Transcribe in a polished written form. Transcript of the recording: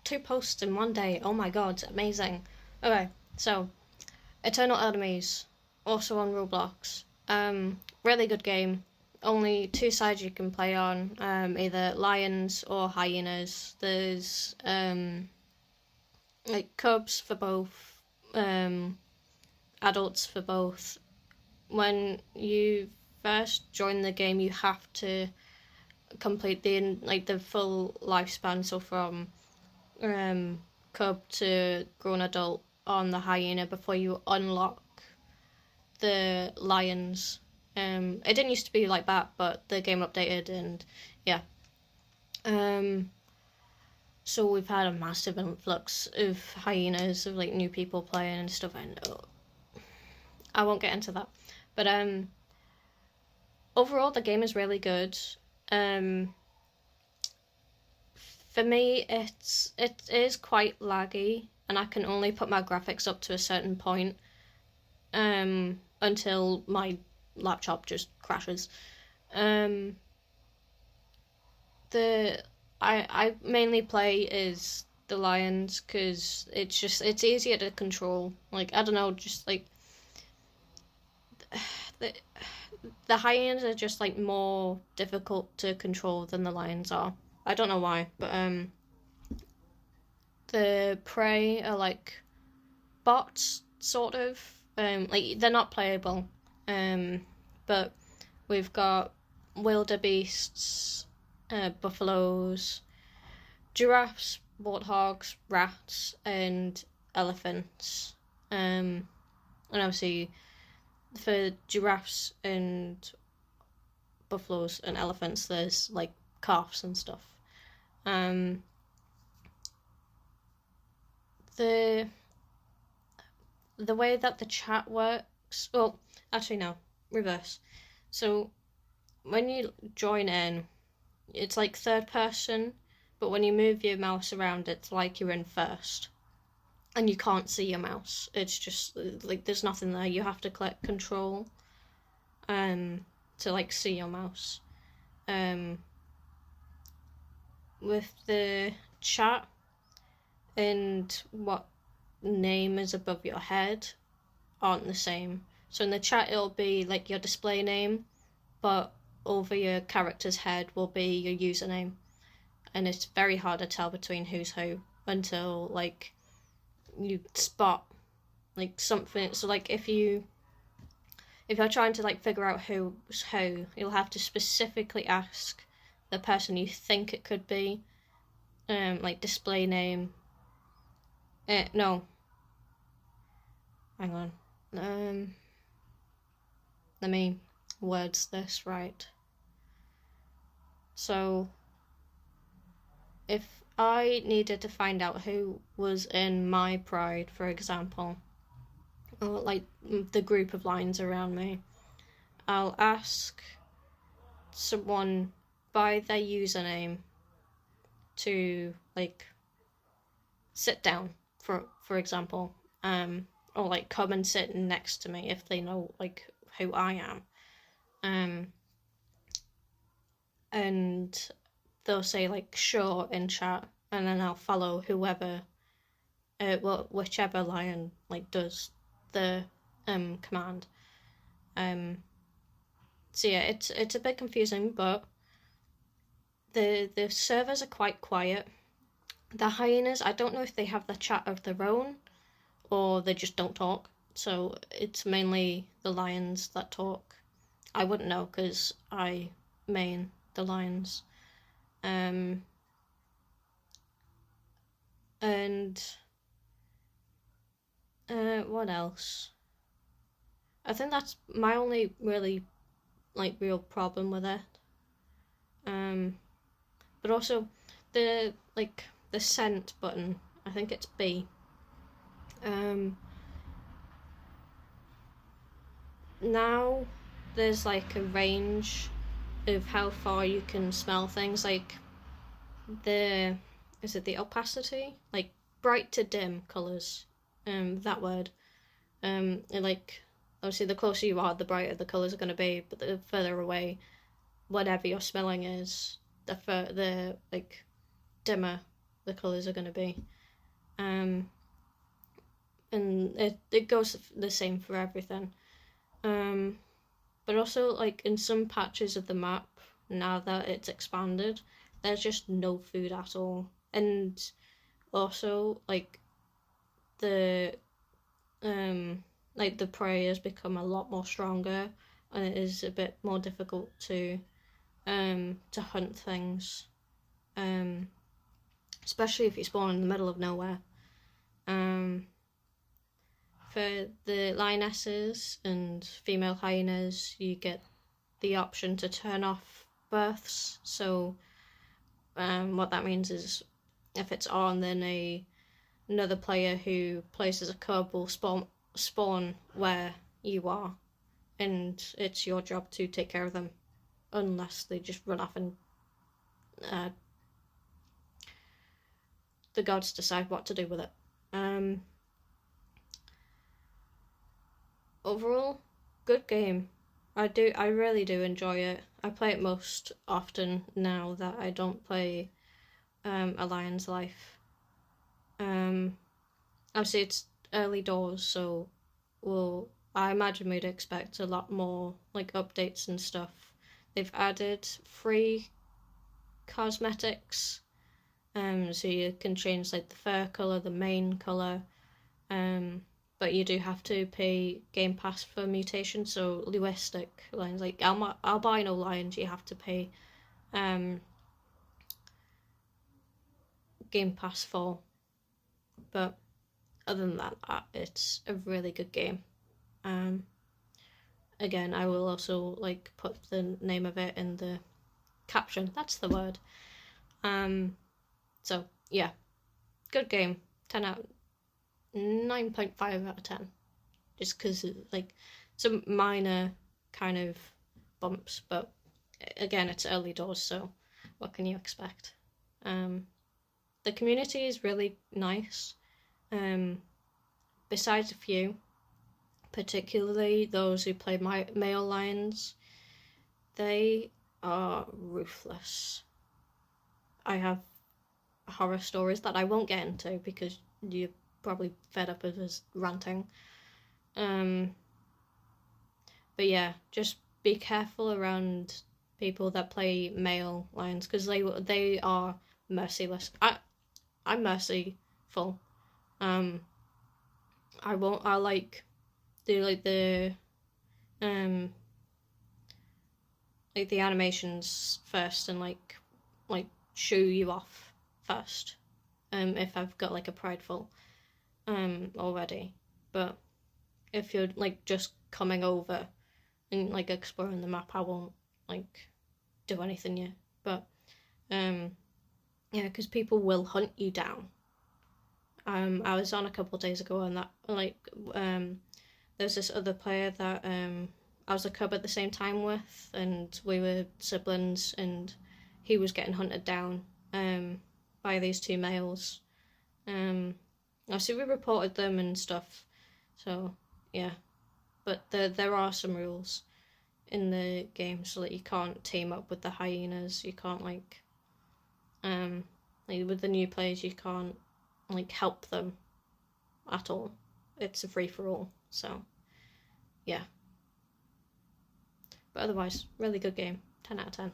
2 posts in one day. Oh my god, amazing. Okay, so Eternal Enemies, also on Roblox. Really good game. Only 2 sides you can play on, either lions or hyenas. There's like cubs for both, adults for both. When you first join the game, you have to complete the full lifespan. So from cub to grown adult on the hyena before you unlock the lions. It didn't used to be like that, but the game updated, and yeah. So we've had a massive influx of hyenas, of like new people playing and stuff, and I won't get into that. But overall the game is really good. For me, it is quite laggy, and I can only put my graphics up to a certain point, until my laptop just crashes. I mainly play is the lions because it's easier to control. Like, I don't know, just like the the hyenas are just like more difficult to control than the lions are. I don't know why, but the prey are like bots, sort of. Like, they're not playable. But we've got wildebeests, buffaloes, giraffes, warthogs, rats, and elephants. And obviously, for giraffes and buffaloes and elephants, there's like calves and stuff. The way that the chat works, well, actually no, reverse. So when you join in, it's like third person, but when you move your mouse around, it's like you're in first, and you can't see your mouse. It's just like there's nothing there. You have to click control to like see your mouse. With the chat and what name is above your head aren't the same. So in the chat it'll be like your display name, but over your character's head will be your username, and it's very hard to tell between who's who until like you spot like something. So like if you're trying to like figure out who's who, you'll have to specifically ask the person you think it could be, like display name. No. Hang on. Let me words this right. So, if I needed to find out who was in my pride, for example, or like the group of lions around me, I'll ask someone by their username to like sit down, for example, or like come and sit next to me if they know like who I am, and they'll say like sure in chat, and then I'll follow whoever, whichever lion like does the command. So yeah, it's a bit confusing, but the servers are quite quiet. The hyenas, I don't know if they have the chat of their own or they just don't talk. So it's mainly the lions that talk. I wouldn't know because I main the lions. And what else? I think that's my only really like real problem with it. But also the sent button, I think it's B. Now there's like a range of how far you can smell things, like is it the opacity? Like bright to dim colours. That word. Like obviously the closer you are, the brighter the colours are gonna be, but the further away, whatever your smelling is, the like dimmer the colours are going to be. And it goes the same for everything. But also, like, in some patches of the map, now that it's expanded, there's just no food at all. And also, like, the prey has become a lot more stronger, and it is a bit more difficult to hunt things, especially if you spawn in the middle of nowhere. For the lionesses and female hyenas, you get the option to turn off births. So what that means is if it's on, then another player who plays as a cub will spawn where you are, and it's your job to take care of them, unless they just run off and the gods decide what to do with it. Overall, good game. I really do enjoy it. I play it most often now that I don't play A Lion's Life. Obviously it's early doors, so I imagine we'd expect a lot more like updates and stuff. They've added free cosmetics, so you can change like the fur colour, the mane colour, but you do have to pay Game Pass for mutations. So linguistic lions, like albino lions, you have to pay Game Pass for. But other than that, it's a really good game. Again, I will also like put the name of it in the caption. That's the word. So yeah, good game. 9.5 out of 10. Just because like some minor kind of bumps, but again, it's early doors, so what can you expect? The community is really nice. Besides a few, particularly those who play male lions, they are ruthless. I have horror stories that I won't get into because you're probably fed up of us ranting. But yeah, just be careful around people that play male lions, because they are merciless. I'm merciful. I'll like do like the animations first and like shoo you off first, if I've got like a prideful already. But if you're like just coming over and like exploring the map, I won't like do anything yet. But yeah, because people will hunt you down. I was on a couple of days ago, and that there's this other player that I was a cub at the same time with, and we were siblings, and he was getting hunted down by these two males. Obviously we reported them and stuff, so yeah. But there are some rules in the game, so that you can't team up with the hyenas. You can't like with the new players, you can't like help them at all. It's a free for all. So yeah. But otherwise, really good game. 10 out of 10.